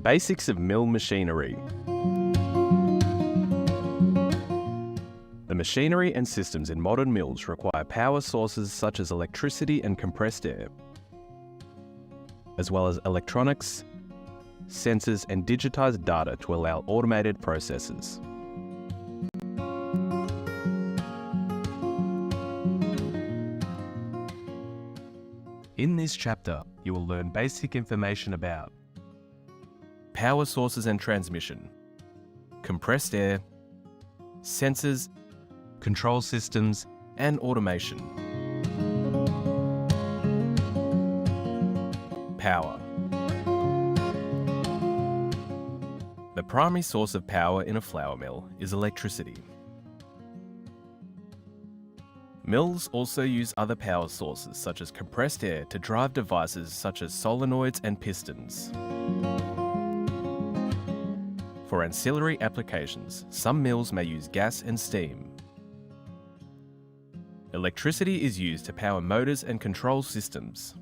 basics of mill machinery. The machinery and systems in modern mills require power sources such as electricity and compressed air, as well as electronics, sensors and digitized data to allow automated processes. In this chapter, you will learn basic information about power sources and transmission, compressed air, sensors, control systems, and automation. Power. The primary source of power in a flour mill is electricity. Mills also use other power sources such as compressed air to drive devices such as solenoids and pistons. For ancillary applications, some mills may use gas and steam. Electricity is used to power motors and control systems.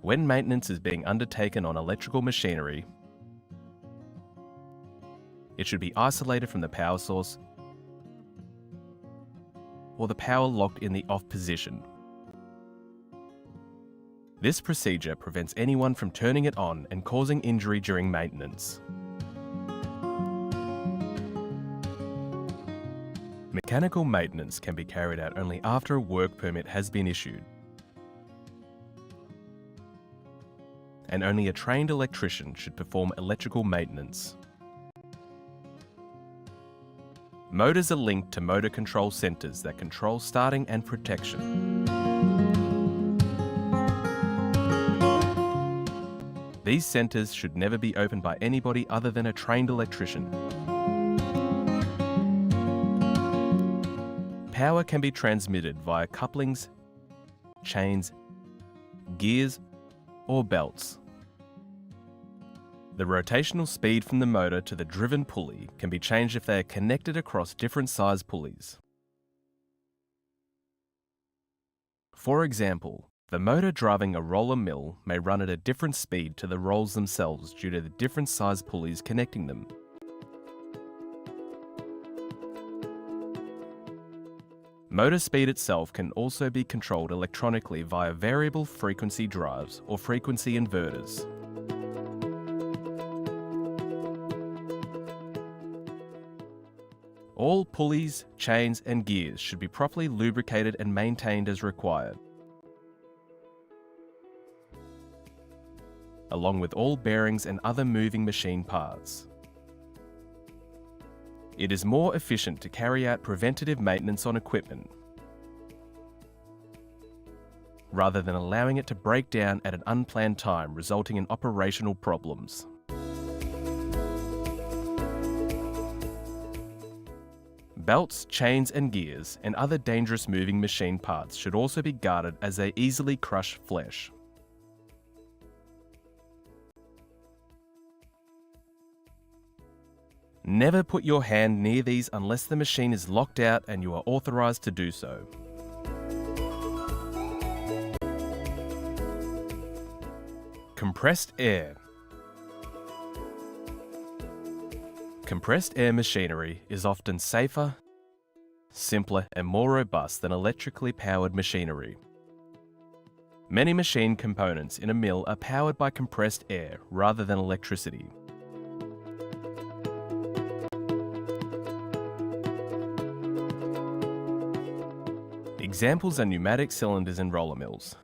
When maintenance is being undertaken on electrical machinery, it should be isolated from the power source or the power locked in the off position. This procedure prevents anyone from turning it on and causing injury during maintenance. Mechanical maintenance can be carried out only after a work permit has been issued, and only a trained electrician should perform electrical maintenance. Motors are linked to motor control centres that control starting and protection. These centres should never be opened by anybody other than a trained electrician. Power can be transmitted via couplings, chains, gears, or belts. The rotational speed from the motor to the driven pulley can be changed if they are connected across different size pulleys. For example, the motor driving a roller mill may run at a different speed to the rolls themselves due to the different size pulleys connecting them. Motor speed itself can also be controlled electronically via variable frequency drives or frequency inverters. All pulleys, chains and gears should be properly lubricated and maintained as required, along with all bearings and other moving machine parts. It is more efficient to carry out preventative maintenance on equipment, rather than allowing it to break down at an unplanned time, resulting in operational problems. Belts, chains and gears and other dangerous moving machine parts should also be guarded as they easily crush flesh. Never put your hand near these unless the machine is locked out and you are authorized to do so. Compressed air. Compressed air machinery is often safer, simpler and more robust than electrically powered machinery. Many machine components in a mill are powered by compressed air rather than electricity. Examples are pneumatic cylinders in roller mills,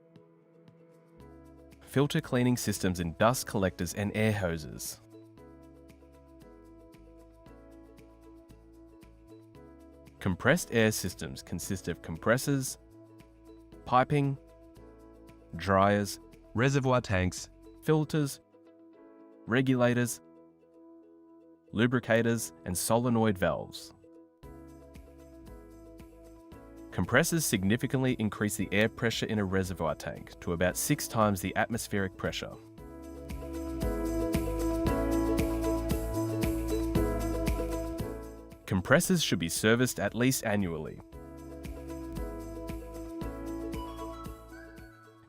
filter cleaning systems in dust collectors and air hoses. Compressed air systems consist of compressors, piping, dryers, reservoir tanks, filters, regulators, lubricators, and solenoid valves. Compressors significantly increase the air pressure in a reservoir tank to about 6 times the atmospheric pressure. Compressors should be serviced at least annually.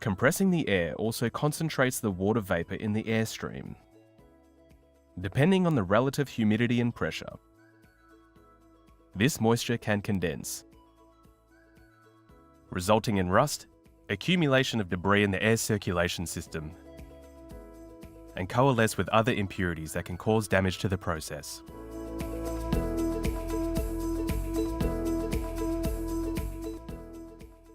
Compressing the air also concentrates the water vapor in the airstream. Depending on the relative humidity and pressure, this moisture can condense, resulting in rust, accumulation of debris in the air circulation system, and coalesce with other impurities that can cause damage to the process.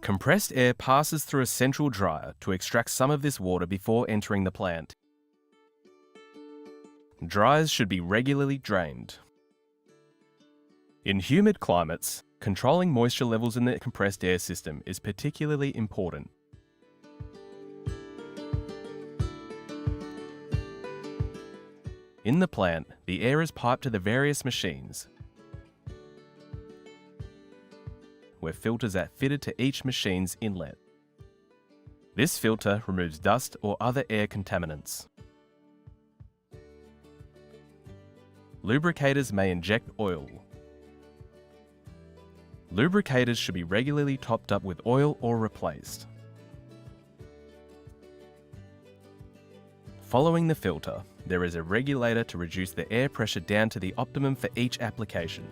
Compressed air passes through a central dryer to extract some of this water before entering the plant. Dryers should be regularly drained. In humid climates, controlling moisture levels in the compressed air system is particularly important. In the plant, the air is piped to the various machines, where filters are fitted to each machine's inlet. This filter removes dust or other air contaminants. Lubricators may inject oil. Lubricators should be regularly topped up with oil or replaced. Following the filter, there is a regulator to reduce the air pressure down to the optimum for each application.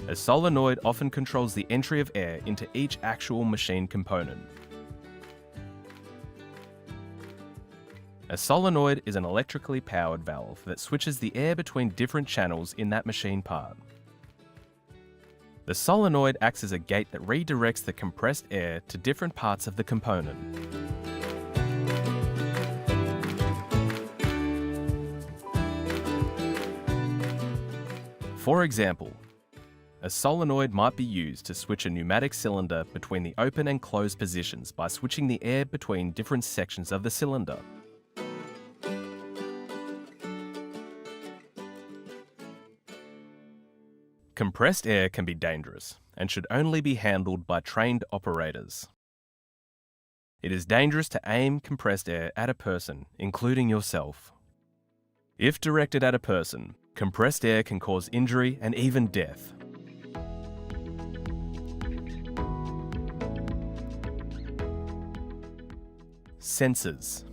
A solenoid often controls the entry of air into each actual machine component. A solenoid is an electrically powered valve that switches the air between different channels in that machine part. The solenoid acts as a gate that redirects the compressed air to different parts of the component. For example, a solenoid might be used to switch a pneumatic cylinder between the open and closed positions by switching the air between different sections of the cylinder. Compressed air can be dangerous and should only be handled by trained operators. It is dangerous to aim compressed air at a person, including yourself. If directed at a person, compressed air can cause injury and even death. Sensors.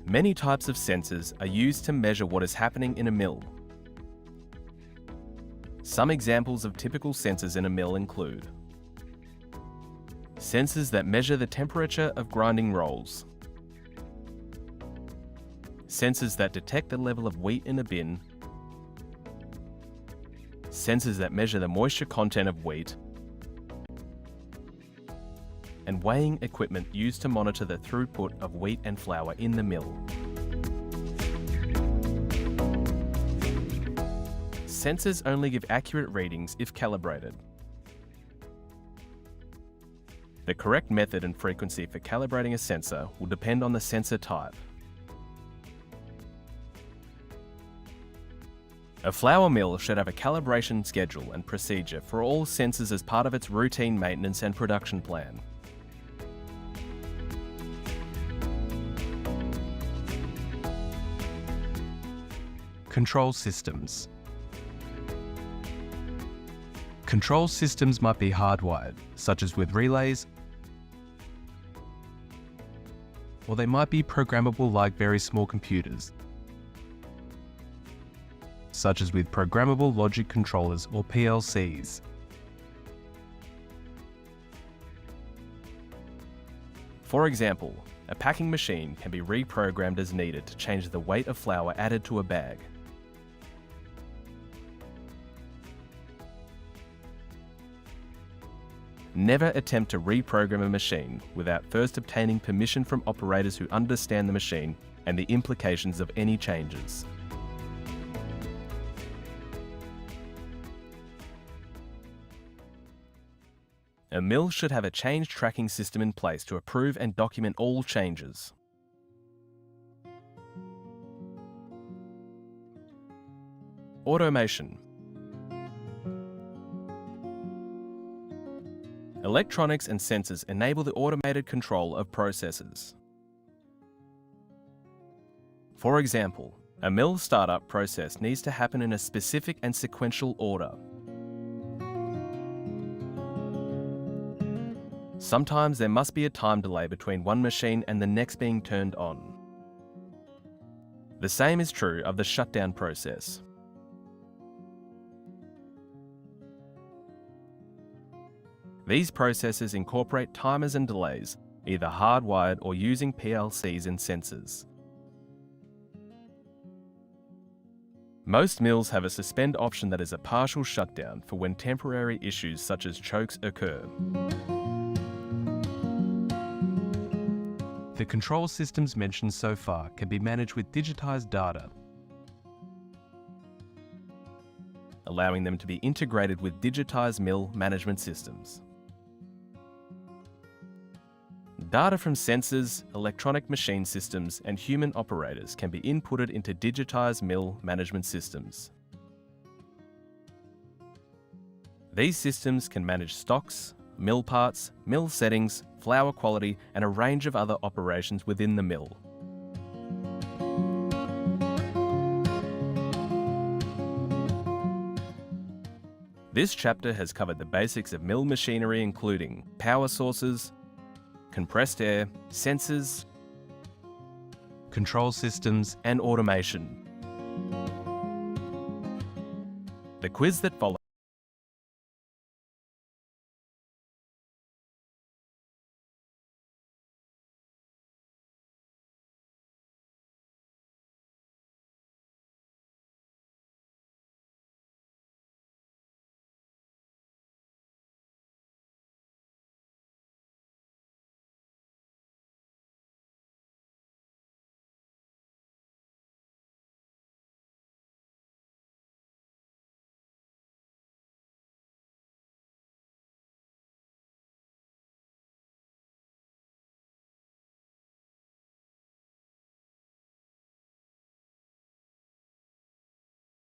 Many types of sensors are used to measure what is happening in a mill. Some examples of typical sensors in a mill include sensors that measure the temperature of grinding rolls, sensors that detect the level of wheat in a bin, sensors that measure the moisture content of wheat, and weighing equipment used to monitor the throughput of wheat and flour in the mill. Sensors only give accurate readings if calibrated. The correct method and frequency for calibrating a sensor will depend on the sensor type. A flour mill should have a calibration schedule and procedure for all sensors as part of its routine maintenance and production plan. Control systems. Control systems might be hardwired, such as with relays, or they might be programmable like very small computers, such as with programmable logic controllers or PLCs. For example, a packing machine can be reprogrammed as needed to change the weight of flour added to a bag. Never attempt to reprogram a machine without first obtaining permission from operators who understand the machine and the implications of any changes. A mill should have a change tracking system in place to approve and document all changes. Automation. Electronics and sensors enable the automated control of processes. For example, a mill startup process needs to happen in a specific and sequential order. Sometimes there must be a time delay between one machine and the next being turned on. The same is true of the shutdown process. These processes incorporate timers and delays, either hardwired or using PLCs and sensors. Most mills have a suspend option that is a partial shutdown for when temporary issues such as chokes occur. The control systems mentioned so far can be managed with digitized data, allowing them to be integrated with digitized mill management systems. Data from sensors, electronic machine systems, and human operators can be inputted into digitized mill management systems. These systems can manage stocks, mill parts, mill settings, flour quality, and a range of other operations within the mill. This chapter has covered the basics of mill machinery, including power sources, compressed air, sensors, control systems, and automation. The quiz that follows